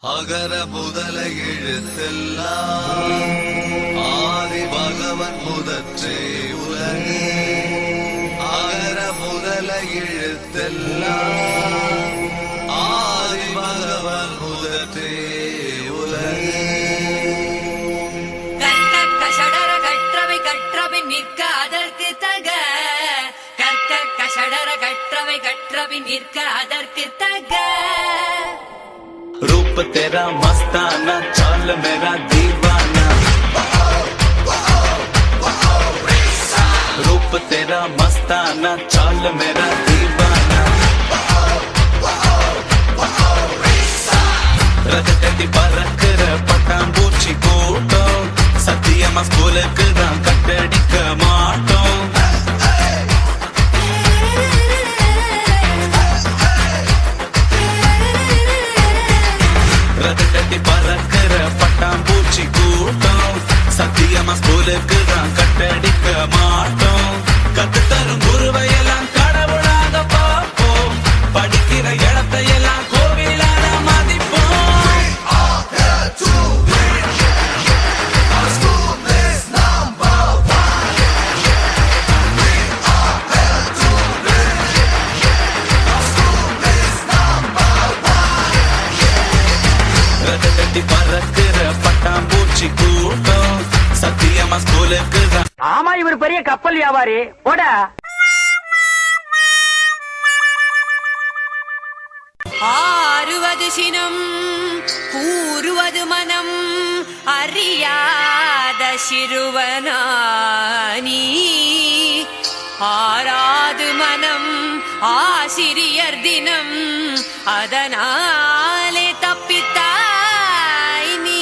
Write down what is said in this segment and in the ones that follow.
அகர முதல எழுத்தெல்லாம் ஆதி பகவன் முதற்றே உலகு. அகர முதல எழுத்தெல்லாம் ஆதி பகவன் முதற்றே உலகு. கற்ற கற்றவை கற்றவை நிற்க அதற்கு தக. கற்க கஷடர கற்றவை கற்றவை நிற்க அதற்கு தக. रूप तेरा मस्ताना चाल मेरा दीवाना. रूप तेरा मस्ताना चाल मेरा दीवाना. रगतटी பறக்கிற பட்டாம்பூச்சி கூட்டம் சத்தியமா ஸ்கூலுக்கு தான் கட்டடிக்க மாட்டோம். ரகத்தட்டி பறக்கிற பட்டாம்பூச்சி கூட்டம் சத்தியமா ஸ்கூலுக்கு தான் கட்டடிக்க மாட்டோம். கத்து தரும் குருவையெல்லாம் கடவுளாக பார்ப்போம். படிக்கிற இடத்தையெல்லாம் கோவிலான மதிப்போம். ரகத்தட்டி பறக்கிற பட்டாம்பூச்சி கூட்டம் சத்தியமா ஸ்கூலுக்கு தான். ஆமா, இவர் பெரிய கப்பல் வியாபாரி போட. ஆறுவது சினம் கூறுவது மனம் அறியாத சிறுவனானி. ஆறாது மனம் ஆசிரியர் தினம் அதனாலே தப்பித்தாய் நீ.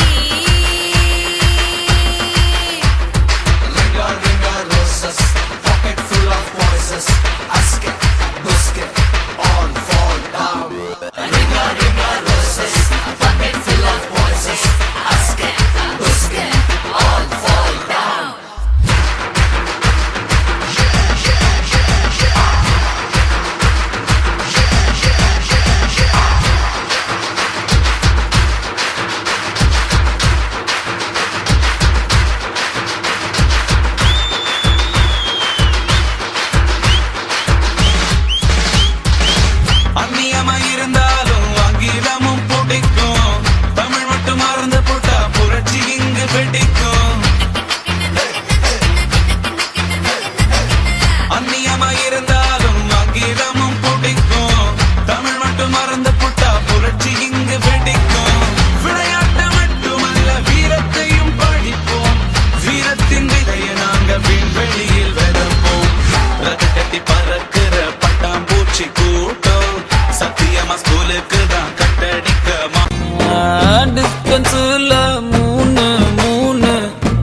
டிஸ்டன்ஸ்ல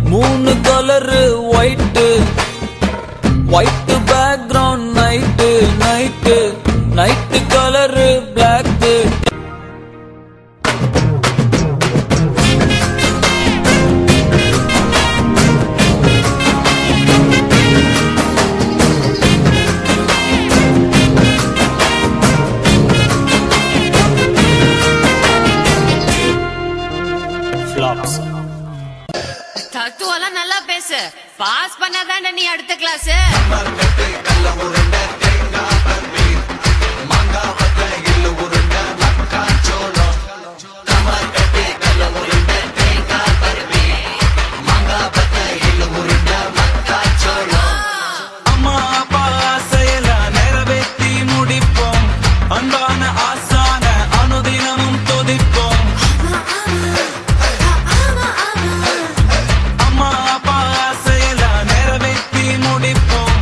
மூணு colour white background night colour black. தத்துவெல்லாம் நல்லா பேசு. பாஸ் பண்ணாதான்டா நீ அடுத்த கிளாஸ். அம்மா அப்பா ஆசையெல்லாம் நிறைவேற்றி முடிப்போம். அன்பான ஆசான அனுதினமும் துதிப்போம். அம்மா அப்பா ஆசையெல்லாம் நிறைவேற்றி முடிப்போம்.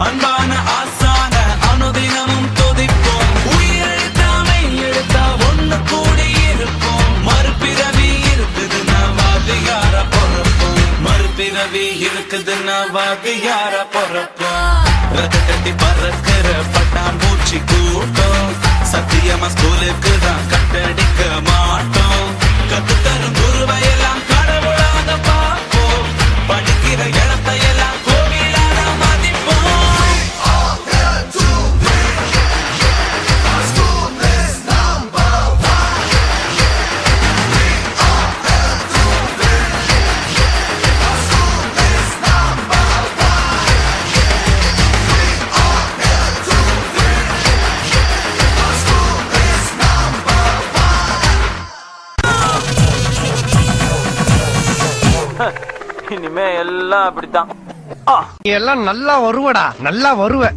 அன்பான ஆசான அனுதினமும் துதிப்போம். உயிரெழுத்தாமை எழுத்தா ஒண்ணு கூடி இருப்போம். மறுபிறவி இருக்குதுன்னா வாதியார பொறப்போம். மறுபிறவி இருக்குதுன்னா வாதியார பொறப்போம். ரகத்தட்டி பறக்கிற பட்டாம்பூச்சி கூட்டம் சத்தியமா ஸ்கூலுக்கு தான் கட்டடிக்க மாட்டோம். கத்து தரும் குருவையெல்லாம் கடவுளாக பார்ப்போம். படிக்கிற இடத்தையெல்லாம் கோவிலான மதிப்போம். இனிமே எல்லாம் அப்படித்தான். நீ எல்லாம் நல்லா வருவடா, நல்லா வருவ.